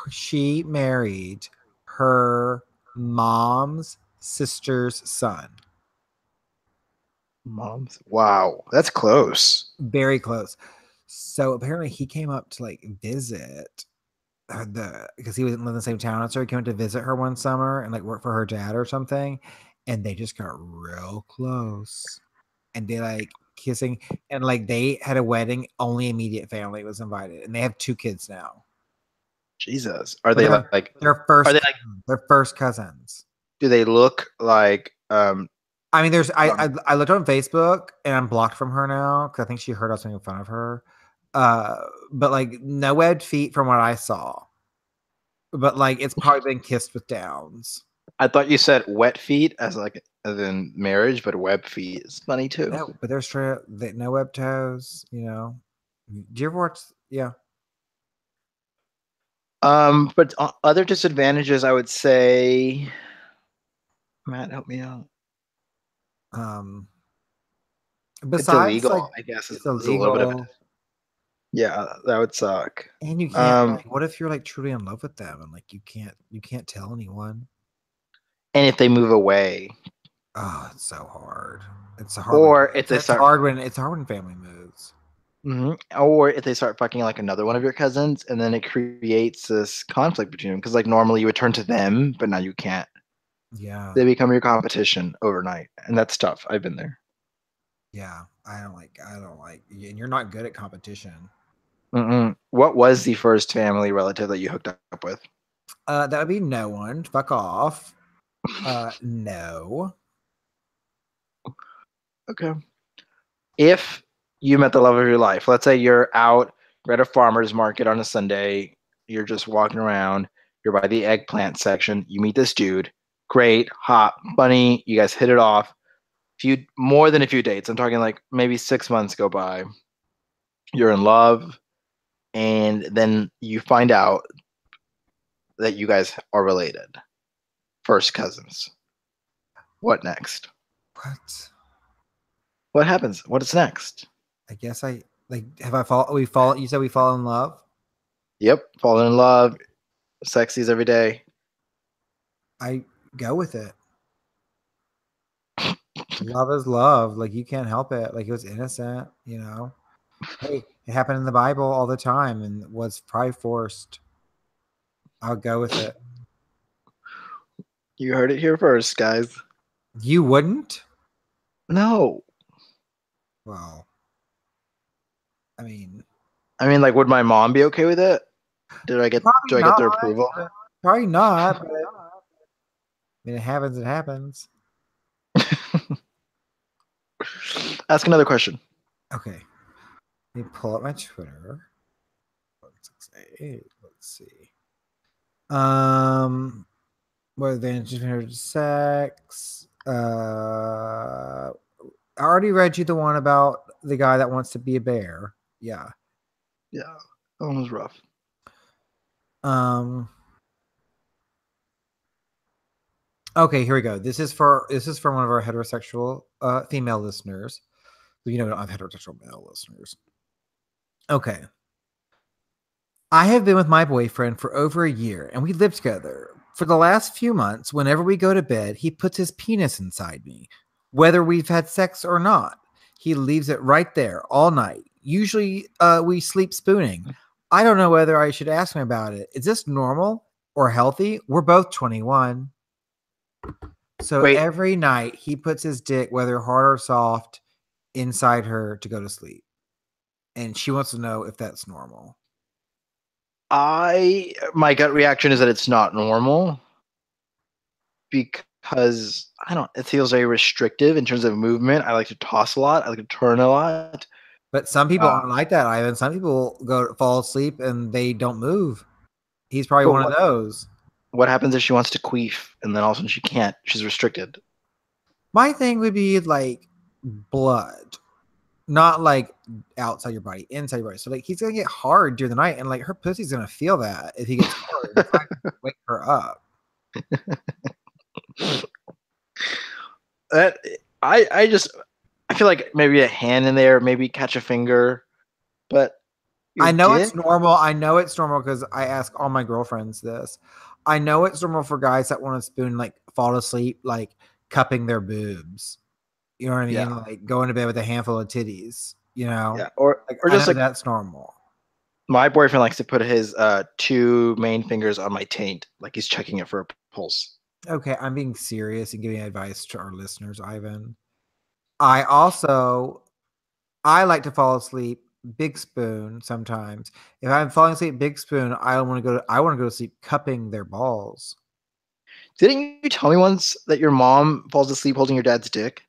She married her mom's sister's son. Wow, that's close. Very close. So apparently he came up to visit because he wasn't living in the same town. So he came to visit her one summer and work for her dad or something. And they just got real close. And they kissing, and like they had a wedding. Only immediate family was invited, and they have 2 kids now. Jesus, are they like their first? Are they like their first cousins? Do they look like? I mean, I looked on Facebook and I'm blocked from her now because I think she heard us making fun of her. But like no webbed feet from what I saw. But like it's probably been kissed with downs. I thought you said wet feet as in marriage, but web feet is funny too. No, but they're straight up, no web toes. You know, do you ever watch? Yeah. But other disadvantages, I would say. Matt, help me out. Besides, it's illegal. Like, I guess it's illegal. It's a little bit of. Yeah, that would suck. And you can't. Like, what if you're like truly in love with them and like you can't tell anyone? And if they move away, oh, it's so hard. It's so hard. Or if they it's hard when family moves. Mm-hmm. Or if they start fucking like another one of your cousins, and then it creates this conflict between them because like normally you would turn to them, but now you can't. Yeah, they become your competition overnight, and that's tough. I've been there. Yeah, I don't like, and you're not good at competition. Mm-mm. What was the first family relative that you hooked up with? That would be no one. Fuck off. No. Okay. If you met the love of your life, let's say you're at a farmer's market on a Sunday, you're just walking around, you're by the eggplant section, you meet this dude, great, hot, funny, you guys hit it off. More than a few dates, I'm talking like maybe 6 months go by, you're in love, and then you find out that you guys are related, first cousins. What next? What happens? What is next? I guess you said we fall in love? Yep, falling in love, sexies every day. I go with it. Love is love. Like you can't help it. Like it was innocent, you know. Hey, it happened in the Bible all the time and was probably forced. I'll go with it. You heard it here first, guys. You wouldn't? No. Well, I mean, like, would my mom be okay with it? Do I get their approval? Probably not. But, I mean, it happens. It happens. Ask another question. Okay. Let me pull up my Twitter. 168. Let's see. What advantages of sex? I already read you the one about the guy that wants to be a bear. Yeah. Yeah. That one was rough. Okay, here we go. This is from one of our heterosexual female listeners. You know, we don't have heterosexual male listeners. Okay. I have been with my boyfriend for over a year, and we live together. For the last few months, whenever we go to bed, he puts his penis inside me, whether we've had sex or not. He leaves it right there all night. Usually, we sleep spooning. I don't know whether I should ask him about it. Is this normal or healthy? We're both 21. So every night, he puts his dick, whether hard or soft, inside her to go to sleep. And she wants to know if that's normal. My gut reaction is that it's not normal because it feels very restrictive in terms of movement. I like to toss a lot. I like to turn a lot. But some people aren't like that, Ivan. Some people fall asleep and they don't move. He's probably one of those. What happens if she wants to queef and then all of a sudden she can't? She's restricted. My thing would be like blood. Not like outside your body, inside your body. So like he's gonna get hard during the night, and like her pussy's gonna feel that if he gets hard. It's not gonna wake her up. I feel like maybe a hand in there, maybe catch a finger, but I know it's normal. I know it's normal because I ask all my girlfriends this. I know it's normal for guys that want to spoon, like fall asleep, like cupping their boobs. You know what I mean? Yeah. Like going to bed with a handful of titties, you know? Yeah. Or just like that's normal. My boyfriend likes to put his 2 main fingers on my taint, like he's checking it for a pulse. Okay, I'm being serious and giving advice to our listeners, Ivan. I also I like to fall asleep big spoon sometimes. If I'm falling asleep big spoon, I want to go to sleep cupping their balls. Didn't you tell me once that your mom falls asleep holding your dad's dick?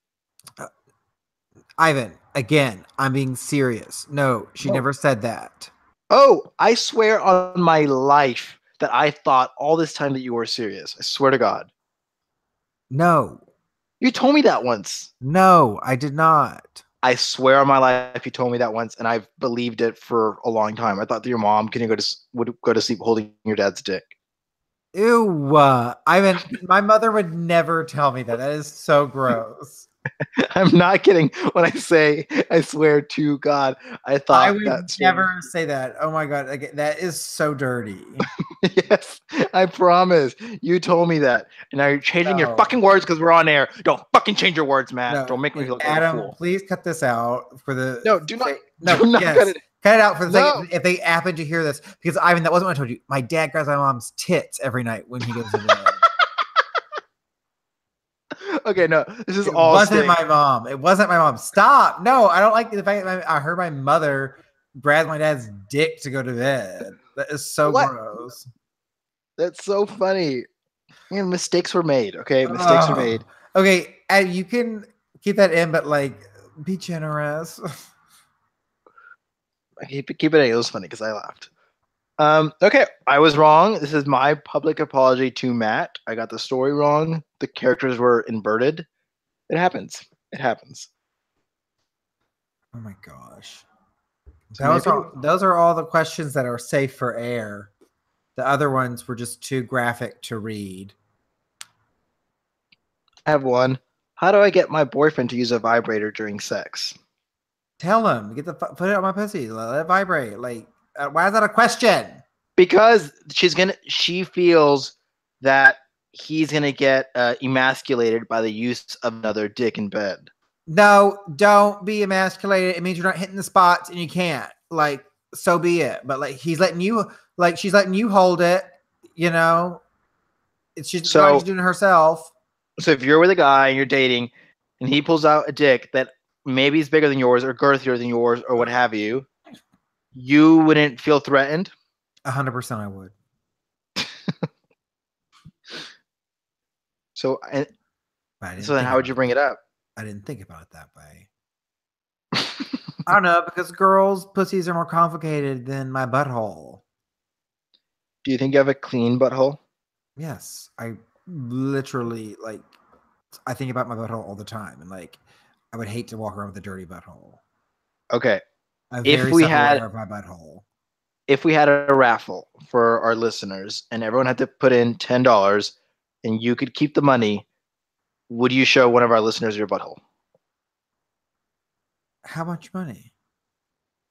Ivan, again, I'm being serious. No, she never said that. Oh, I swear on my life that I thought all this time that you were serious. I swear to God. No. You told me that once. No, I did not. I swear on my life you told me that once, and I've believed it for a long time. I thought that your mom would go to sleep holding your dad's dick. Ew. My mother would never tell me that. That is so gross. I'm not kidding when I say I swear to God. I thought I would never say that. Oh my God. That is so dirty. Yes, I promise. You told me that. And now you're changing your fucking words because we're on air. Don't fucking change your words, Matt. No, don't make me look Adam, like a fool. Please cut this out for the. No, do not. No, do not cut it. Cut it out for the second if they happen to hear this. Because Ivan, that wasn't what I told you. My dad grabs my mom's tits every night when he goes to bed. Okay, no, this is it all. Wasn't my mom. It wasn't my mom. Stop. No, I don't like the fact that I heard my mother grab my dad's dick to go to bed. That is so gross. That's so funny. Man, mistakes were made. Okay, mistakes were made. Okay, you can keep that in, but like, be generous. Keep it in. It was funny because I laughed. Okay, I was wrong. This is my public apology to Matt. I got the story wrong. The characters were inverted. It happens. It happens. Oh my gosh. Those are all the questions that are safe for air. The other ones were just too graphic to read. I have one. How do I get my boyfriend to use a vibrator during sex? Tell him. Put it on my pussy. Let it vibrate. Like, why is that a question? Because she feels that he's gonna get emasculated by the use of another dick in bed. No, don't be emasculated. It means you're not hitting the spots and you can't. Like, so be it. But like, she's letting you hold it. You know, she's doing it herself. So if you're with a guy and you're dating, and he pulls out a dick that maybe is bigger than yours or girthier than yours or what have you, you wouldn't feel threatened? 100% I would. So then how would you bring it up? I didn't think about it that way. I don't know, because girls' pussies are more complicated than my butthole. Do you think you have a clean butthole? Yes. I literally, like, I think about my butthole all the time. And, like, I would hate to walk around with a dirty butthole. Okay. If we had my butthole. If we had a raffle for our listeners and everyone had to put in $10 and you could keep the money, would you show one of our listeners your butthole? How much money?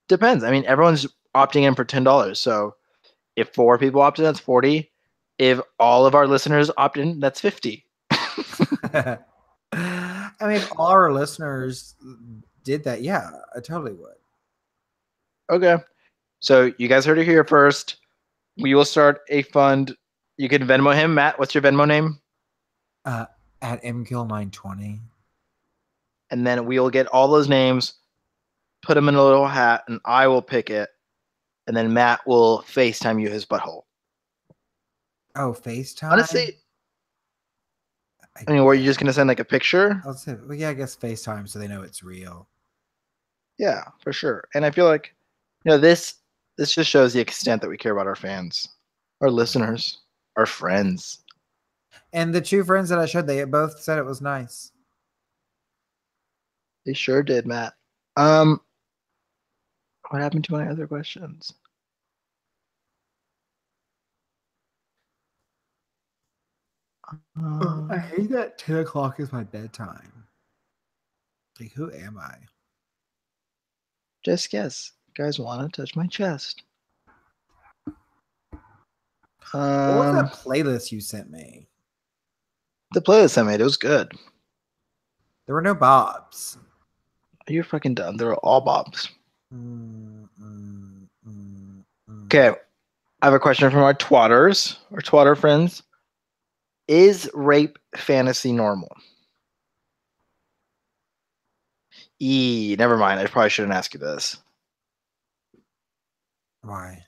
Depends. I mean, everyone's opting in for $10. So if 4 people opt in, that's 40. If all of our listeners opt in, that's 50. I mean, if all our listeners did that, yeah, I totally would. Okay. So you guys heard it here first. We will start a fund. You can Venmo him. Matt, what's your Venmo name? At mkill920. And then we will get all those names, put them in a little hat, and I will pick it. And then Matt will FaceTime you his butthole. Oh, FaceTime? Honestly, I mean, were you just going to send like a picture? I'll say, well, yeah, I guess FaceTime so they know it's real. Yeah, for sure. And I feel like, this just shows the extent that we care about our fans, our listeners, our friends. And the 2 friends that I showed, they both said it was nice. They sure did, Matt. What happened to my other questions? I hate that 10 o'clock is my bedtime. Like, who am I? Just guess. You guys want to touch my chest. What was that playlist you sent me? The playlist I made, it was good. There were no bobs. You're fucking dumb. They were all bobs. Okay. I have a question from our twatter friends. Is rape fantasy normal? Never mind. I probably shouldn't ask you this. Why?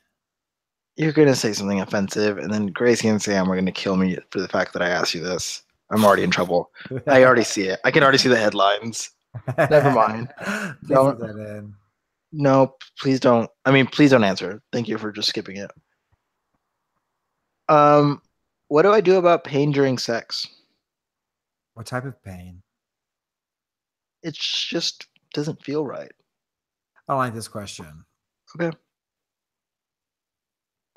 You're gonna say something offensive, and then Gracie and Sam are gonna kill me for the fact that I asked you this. I'm already in trouble. I already see it. I can already see the headlines. Never mind. Please leave that in. No, please don't. I mean, please don't answer. Thank you for just skipping it. What do I do about pain during sex? What type of pain? It just doesn't feel right. I don't like this question. Okay.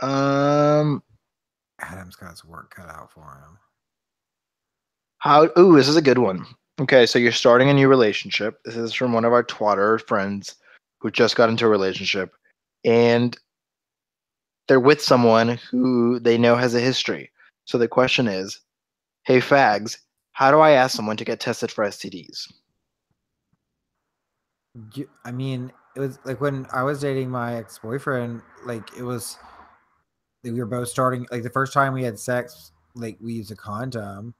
Adam's got his work cut out for him. This is a good one. Okay, so you're starting a new relationship. This is from one of our Twitter friends who just got into a relationship, and they're with someone who they know has a history. So the question is, hey fags, how do I ask someone to get tested for STDs? I mean, it was like when I was dating my ex-boyfriend, like it was, we were both starting, like the first time we had sex, like we used a condom,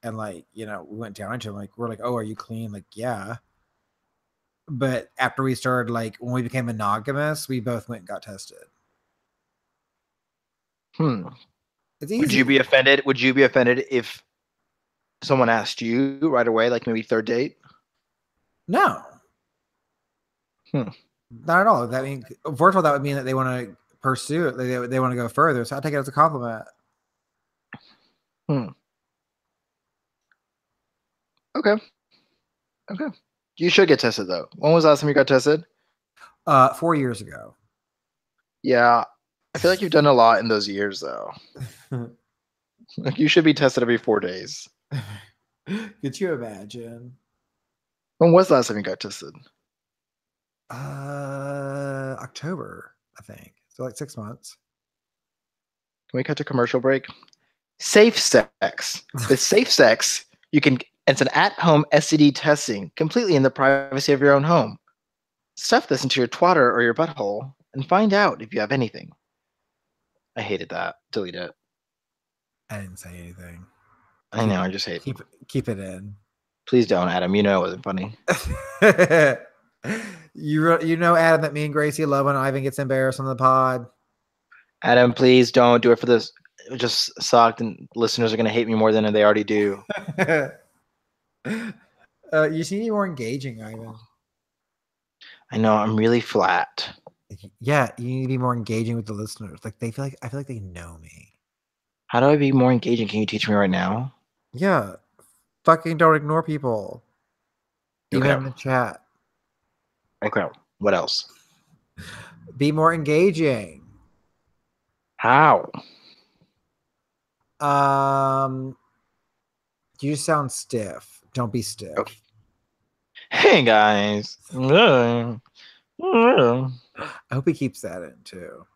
and like, you know, we went down into him, like, we're like, oh, are you clean? Like, yeah. But after we started, like when we became monogamous, we both went and got tested. It's easy. Would you be offended? Would you be offended if someone asked you right away, like maybe third date? No. Not at all. That mean, first of all, that would mean that they want to pursue it. They want to go further. So I take it as a compliment. Okay. You should get tested though. When was the last time you got tested? 4 years ago. Yeah, I feel like you've done a lot in those years though. Like you should be tested every 4 days. Could you imagine? When was the last time you got tested? October, I think. So like 6 months. Can we cut to commercial break? Safe Sex. With Safe Sex, it's an at-home STD testing completely in the privacy of your own home. Stuff this into your twatter or your butthole and find out if you have anything. I hated that. Delete it. I didn't say anything. I know. I just hate it. Keep it in. Please don't, Adam. You know it wasn't funny. You know, Adam, that me and Gracie love when Ivan gets embarrassed on the pod. Adam, please don't do it for this. It just sucked, and listeners are going to hate me more than they already do. You just need to be more engaging, Ivan. I know. I'm really flat. Yeah, you need to be more engaging with the listeners. Like I feel like they know me. How do I be more engaging? Can you teach me right now? Yeah. Fucking don't ignore people. Even in the chat. Okay. What else? Be more engaging. How? You just sound stiff. Don't be stiff. Okay. Hey guys. I hope he keeps that in too.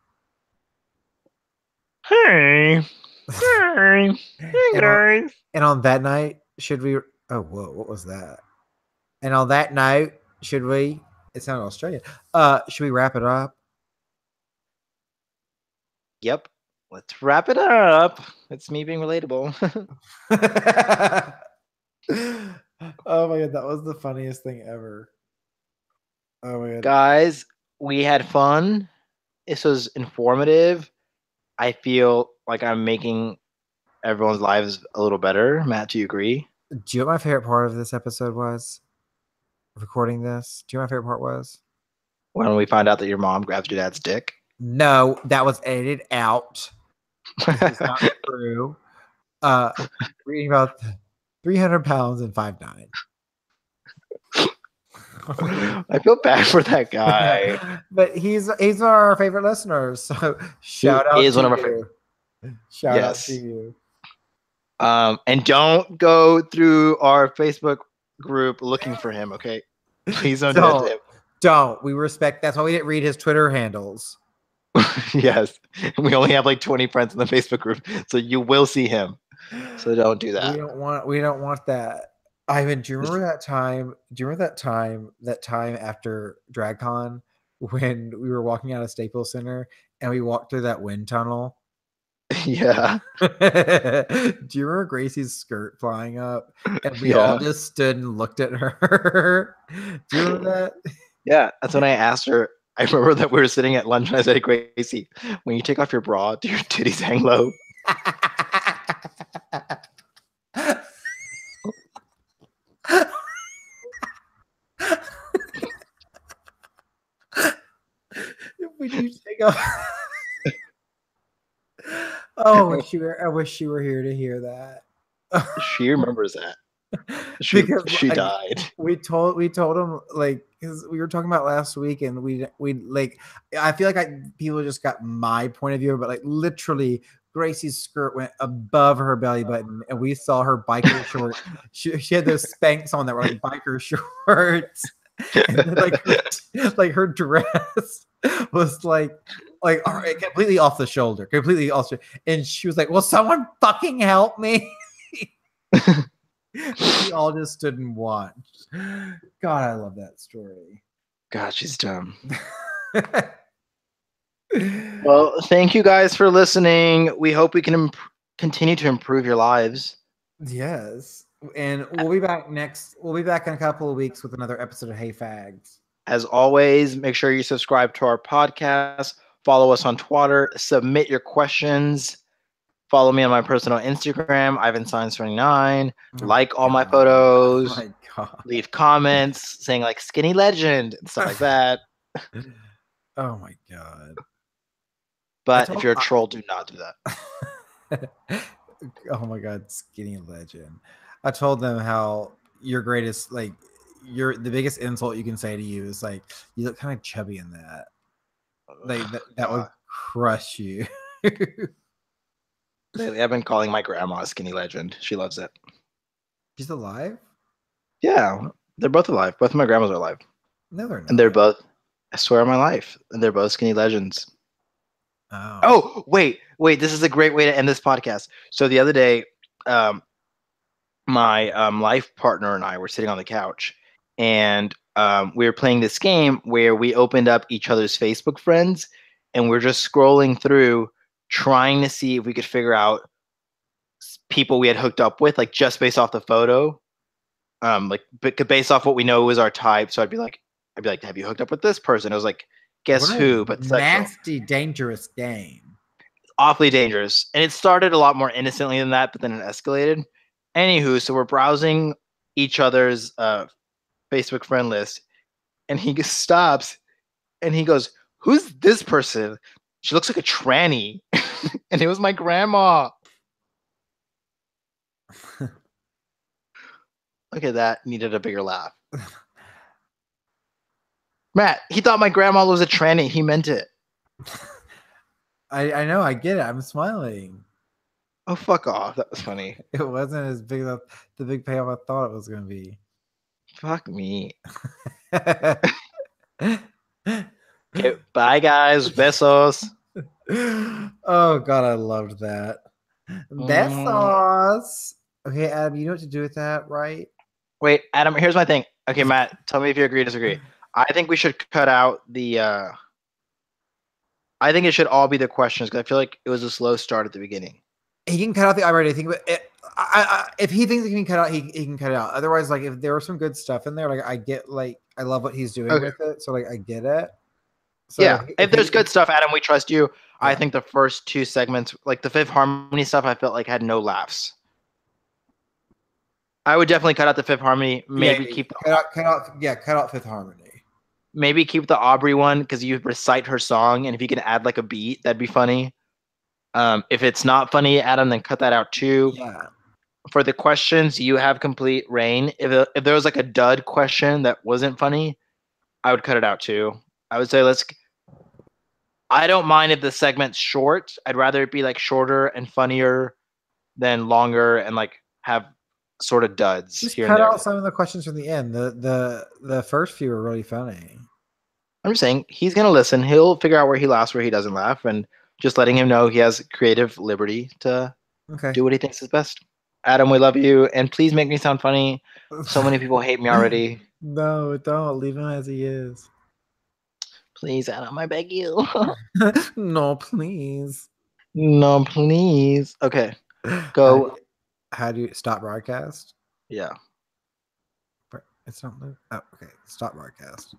Hey guys. And on that night, should we? Oh, whoa! What was that? And on that note, should we? It sounded Australian. Should we wrap it up? Yep. Let's wrap it up. It's me being relatable. Oh my god, that was the funniest thing ever. Oh my god. Guys, we had fun. This was informative. I feel like I'm making everyone's lives a little better. Matt, do you agree? Do you know what my favorite part of this episode was? Recording this? Do you know what my favorite part was? When we find out that your mom grabs your dad's dick? No, that was edited out. This is not true. Reading about 300 pounds and 5'9". I feel bad for that guy. But he's one of our favorite listeners. So shout out to one of our favorite. Shout out to you. And don't go through our Facebook group looking for him, okay? Please don't do that to him. Don't. We respect. That's why we didn't read his Twitter handles. Yes. We only have like 20 friends in the Facebook group, so you will see him. So don't do that. We don't want that. Ivan, do you remember that time? That time after DragCon when we were walking out of Staples Center and we walked through that wind tunnel? Yeah. Do you remember Gracie's skirt flying up? And we all just stood and looked at her. Do you remember that? Yeah, that's when I asked her. I remember that we were sitting at lunch and I said, Gracie, when you take off your bra, do your titties hang low? Would you take off? Oh, I wish she were here to hear that. She remembers that. She died. We told him, like, because we were talking about last week, and we like, I feel like people just got my point of view, but like literally Gracie's skirt went above her belly button, and we saw her biker short. She had those Spanx on that were like biker shorts, and then, like her dress was like completely off the shoulder, and she was like, "Will someone fucking help me?" We all just stood and watched. God, I love that story. God, she's dumb. Well, thank you guys for listening. We hope we can continue to improve your lives. Yes. And we'll be back in a couple of weeks with another episode of Hey Fags. As always, make sure you subscribe to our podcast, follow us on Twitter, submit your questions. Follow me on my personal Instagram, IvanScience29. Like all my photos. Oh my God. Leave comments saying like skinny legend and stuff like that. Oh my God. But if you're a troll, do not do that. Oh my God, skinny legend. I told them how your greatest, like, the biggest insult you can say to you is like, you look kind of chubby in that. Like that would crush you. Lately, I've been calling my grandma a skinny legend. She loves it. She's alive? Yeah, they're both alive. Both of my grandmas are alive. No, they're not. And they're both, I swear on my life, and they're both skinny legends. Oh, wait. This is a great way to end this podcast. So the other day, my life partner and I were sitting on the couch, and we were playing this game where we opened up each other's Facebook friends, and we're just scrolling through trying to see if we could figure out people we had hooked up with, like just based off the photo, like based off what we know was our type. So I'd be like, have you hooked up with this person? It was like, guess who? But nasty, dangerous game. Awfully dangerous, and it started a lot more innocently than that, but then it escalated. Anywho, so we're browsing each other's Facebook friend list, and he stops, and he goes, "Who's this person? She looks like a tranny." And it was my grandma. Look at that. Needed a bigger laugh. Matt, he thought my grandma was a tranny. He meant it. I know. I get it. I'm smiling. Oh, fuck off. That was funny. It wasn't as big as the big payoff I thought it was going to be. Fuck me. Okay, bye, guys. Besos. Oh God, I loved that. Besos. Okay, Adam, you know what to do with that, right? Wait, Adam, here's my thing. Okay, Matt, tell me if you agree or disagree. I think we should cut out the I think it should all be the questions because I feel like it was a slow start at the beginning. He can cut out the I already think, but if he thinks he can cut out, he can cut it out. Otherwise, like if there was some good stuff in there, like I love what he's doing with it, so like I get it. So yeah, if there's good stuff, Adam, we trust you. Yeah. I think the first two segments, like the Fifth Harmony stuff, I felt like had no laughs. I would definitely cut out the Fifth Harmony. Maybe keep cut out Fifth Harmony. Maybe keep the Aubrey one because you recite her song, and if you can add like a beat, that'd be funny. If it's not funny, Adam, then cut that out too. Yeah. For the questions, you have complete reign. If there was like a dud question that wasn't funny, I would cut it out too. I would say I don't mind if the segment's short. I'd rather it be like shorter and funnier than longer and like have sort of duds. Just cut out some of the questions from the end. The first few are really funny. I'm just saying he's gonna listen. He'll figure out where he laughs, where he doesn't laugh, and just letting him know he has creative liberty to do what he thinks is best. Adam, we love you, and please make me sound funny. So many people hate me already. No, don't leave him as he is. Please, Adam, I beg you. No, please. No, please. Okay, go. How do you stop broadcast? Yeah. It's not. Oh, okay. Stop broadcast.